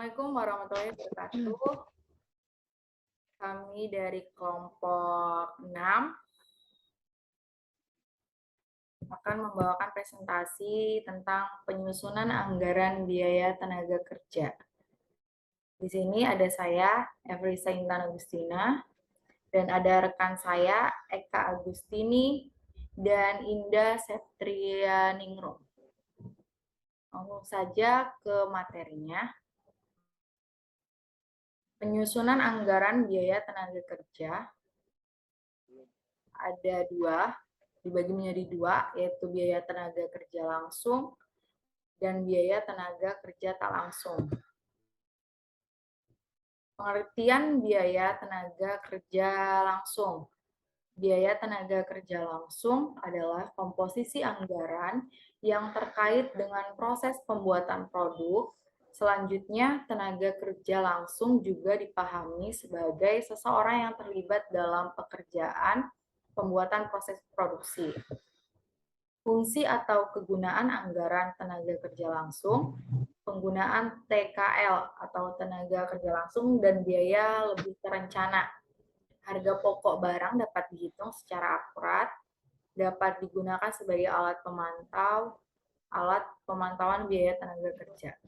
Assalamualaikum warahmatullahi wabarakatuh. Kami dari kelompok 6 akan membawakan presentasi tentang penyusunan anggaran biaya tenaga kerja. Di sini ada saya, Evrisa Intan Agustina, dan ada rekan saya, Eka Agustini, dan Indah Septrianingrum. Langsung saja ke materinya. Penyusunan anggaran biaya tenaga kerja ada dua, dibagi menjadi dua, yaitu biaya tenaga kerja langsung dan biaya tenaga kerja tak langsung. Pengertian biaya tenaga kerja langsung. Biaya tenaga kerja langsung adalah komposisi anggaran yang terkait dengan proses pembuatan produk. Selanjutnya, tenaga kerja langsung juga dipahami sebagai seseorang yang terlibat dalam pekerjaan pembuatan proses produksi. Fungsi atau kegunaan anggaran tenaga kerja langsung, penggunaan TKL atau tenaga kerja langsung dan biaya lebih terencana. Harga pokok barang dapat dihitung secara akurat, dapat digunakan sebagai alat pemantauan biaya tenaga kerja.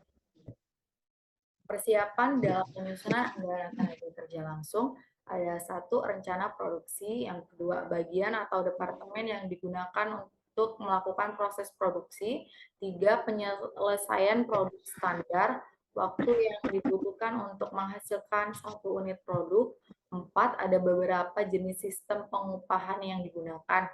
Persiapan dalam penyusunan anggaran tenaga kerja langsung ada satu, rencana produksi, yang kedua, bagian atau departemen yang digunakan untuk melakukan proses produksi, tiga, penyelesaian produk standar, waktu yang dibutuhkan untuk menghasilkan satu unit produk, empat, ada beberapa jenis sistem pengupahan yang digunakan.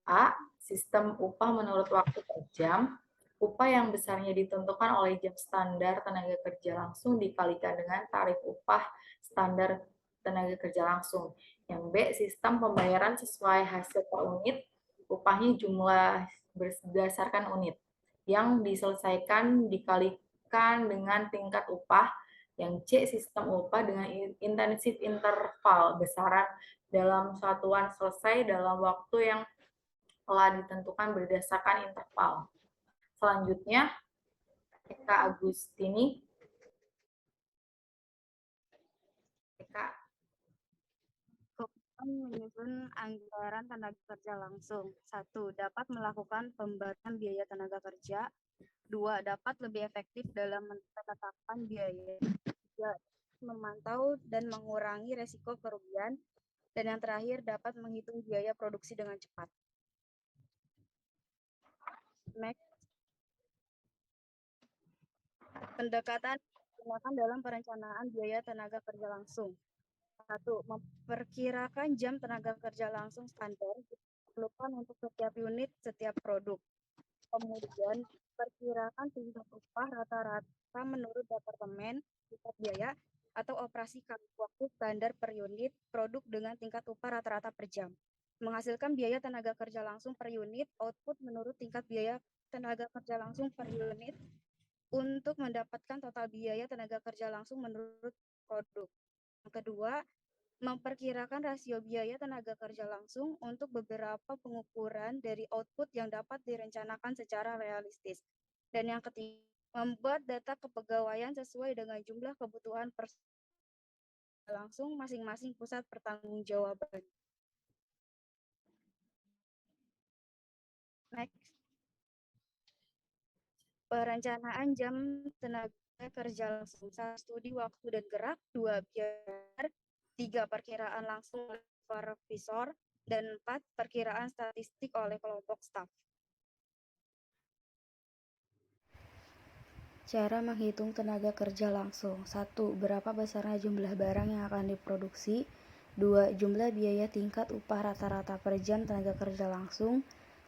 A, sistem upah menurut waktu per jam, upah yang besarnya ditentukan oleh jam standar tenaga kerja langsung dikalikan dengan tarif upah standar tenaga kerja langsung. Yang B, sistem pembayaran sesuai hasil per unit, upahnya jumlah berdasarkan unit, yang diselesaikan dikalikan dengan tingkat upah. Yang C, sistem upah dengan intensif interval besaran dalam satuan selesai dalam waktu yang telah ditentukan berdasarkan interval. Selanjutnya, Eka Agustini. Eka. Menyusun anggaran tenaga kerja langsung. 1. Dapat melakukan pembagian biaya tenaga kerja. 2. Dapat lebih efektif dalam menetapkan biaya. 3. Memantau dan mengurangi resiko kerugian. Dan yang terakhir, dapat menghitung biaya produksi dengan cepat. Next. Pendekatan digunakan dalam perencanaan biaya tenaga kerja langsung. 1. Memperkirakan jam tenaga kerja langsung standar diperlukan untuk setiap unit, setiap produk. Kemudian, perkirakan tingkat upah rata-rata menurut departemen, tingkat biaya, atau operasi waktu standar per unit produk dengan tingkat upah rata-rata per jam. Menghasilkan biaya tenaga kerja langsung per unit, output menurut tingkat biaya tenaga kerja langsung per unit, untuk mendapatkan total biaya tenaga kerja langsung menurut produk. Yang kedua, memperkirakan rasio biaya tenaga kerja langsung untuk beberapa pengukuran dari output yang dapat direncanakan secara realistis. Dan yang ketiga, membuat data kepegawaian sesuai dengan jumlah kebutuhan langsung masing-masing pusat pertanggungjawaban. Next. Perencanaan jam tenaga kerja langsung. 1. Studi waktu dan gerak. 2. Biar. 3. Perkiraan langsung oleh supervisor. Dan 4. Perkiraan statistik oleh kelompok staf. Cara menghitung tenaga kerja langsung. 1. Berapa besarnya jumlah barang yang akan diproduksi. 2. Jumlah biaya tingkat upah rata-rata per jam tenaga kerja langsung.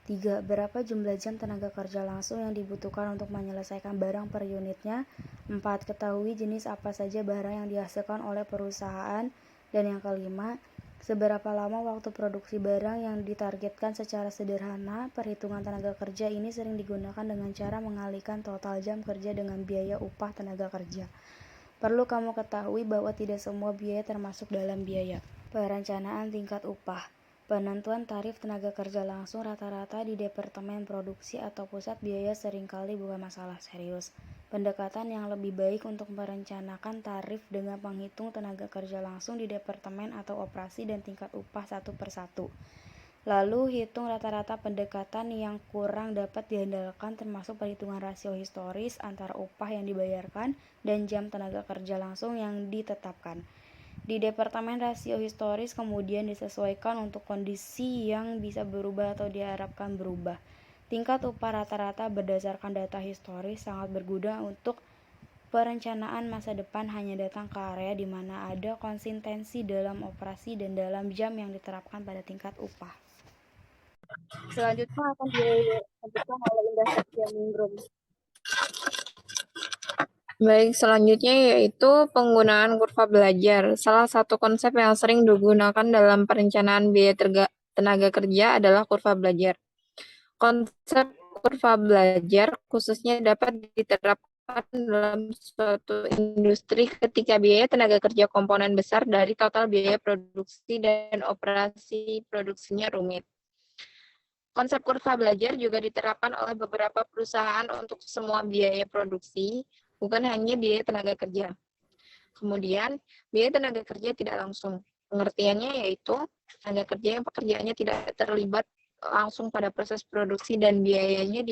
3. Berapa jumlah jam tenaga kerja langsung yang dibutuhkan untuk menyelesaikan barang per unitnya. 4. Ketahui jenis apa saja barang yang dihasilkan oleh perusahaan. Dan yang kelima, seberapa lama waktu produksi barang yang ditargetkan. Secara sederhana, perhitungan tenaga kerja ini sering digunakan dengan cara mengalihkan total jam kerja dengan biaya upah tenaga kerja. Perlu kamu ketahui bahwa tidak semua biaya termasuk dalam biaya. Perencanaan tingkat upah. Penentuan tarif tenaga kerja langsung rata-rata di Departemen Produksi atau Pusat Biaya seringkali bukan masalah serius. Pendekatan yang lebih baik untuk merencanakan tarif dengan menghitung tenaga kerja langsung di Departemen atau Operasi dan tingkat upah satu per satu. Lalu hitung rata-rata. Pendekatan yang kurang dapat diandalkan termasuk perhitungan rasio historis antara upah yang dibayarkan dan jam tenaga kerja langsung yang ditetapkan. Di Departemen rasio historis kemudian disesuaikan untuk kondisi yang bisa berubah atau diharapkan berubah. Tingkat upah rata-rata berdasarkan data historis sangat berguna untuk perencanaan masa depan, hanya datang ke area di mana ada konsistensi dalam operasi dan dalam jam yang diterapkan pada tingkat upah. Selanjutnya akan dilanjutkan oleh Indah Septianingrum. Baik, selanjutnya yaitu penggunaan kurva belajar. Salah satu konsep yang sering digunakan dalam perencanaan biaya tenaga kerja adalah kurva belajar. Konsep kurva belajar khususnya dapat diterapkan dalam suatu industri ketika biaya tenaga kerja komponen besar dari total biaya produksi dan operasi produksinya rumit. Konsep kurva belajar juga diterapkan oleh beberapa perusahaan untuk semua biaya produksi, bukan hanya biaya tenaga kerja. Kemudian, biaya tenaga kerja tidak langsung. Pengertiannya yaitu tenaga kerja yang pekerjaannya tidak terlibat langsung pada proses produksi dan biayanya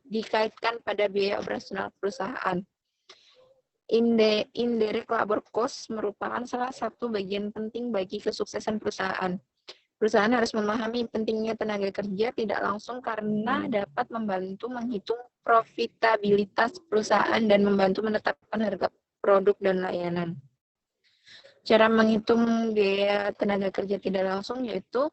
dikaitkan pada biaya operasional perusahaan. Indirect labor cost merupakan salah satu bagian penting bagi kesuksesan perusahaan. Perusahaan harus memahami pentingnya tenaga kerja tidak langsung karena dapat membantu menghitung profitabilitas perusahaan dan membantu menetapkan harga produk dan layanan. Cara menghitung biaya tenaga kerja tidak langsung yaitu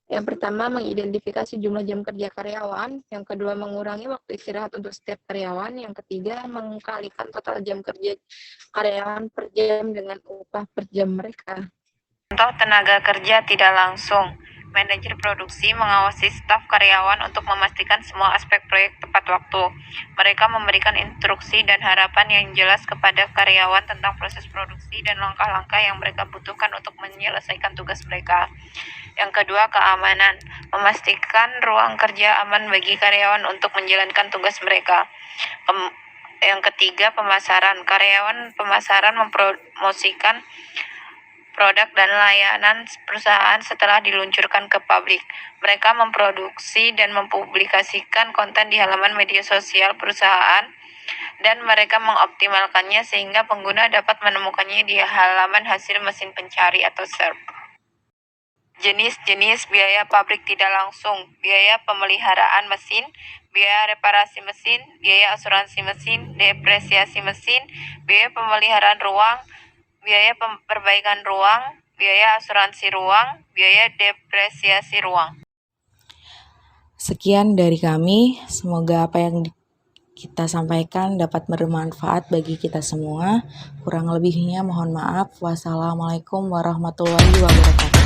yang pertama mengidentifikasi jumlah jam kerja karyawan, yang kedua mengurangi waktu istirahat untuk setiap karyawan, yang ketiga mengkalikan total jam kerja karyawan per jam dengan upah per jam mereka. Contoh tenaga kerja tidak langsung. Manajer produksi mengawasi staf karyawan untuk memastikan semua aspek proyek tepat waktu. Mereka memberikan instruksi dan harapan yang jelas kepada karyawan tentang proses produksi dan langkah-langkah yang mereka butuhkan untuk menyelesaikan tugas mereka. Yang kedua, keamanan. Memastikan ruang kerja aman bagi karyawan untuk menjalankan tugas mereka. Yang ketiga, pemasaran. Karyawan pemasaran mempromosikan produk dan layanan perusahaan setelah diluncurkan ke publik. Mereka memproduksi dan mempublikasikan konten di halaman media sosial perusahaan dan mereka mengoptimalkannya sehingga pengguna dapat menemukannya di halaman hasil mesin pencari atau SERP. Jenis-jenis biaya pabrik tidak langsung: biaya pemeliharaan mesin, biaya reparasi mesin, biaya asuransi mesin, depresiasi mesin, biaya pemeliharaan ruang, biaya perbaikan ruang, biaya asuransi ruang, biaya depresiasi ruang. Sekian dari kami, semoga apa yang kita sampaikan dapat bermanfaat bagi kita semua. Kurang lebihnya mohon maaf. Wassalamualaikum warahmatullahi wabarakatuh.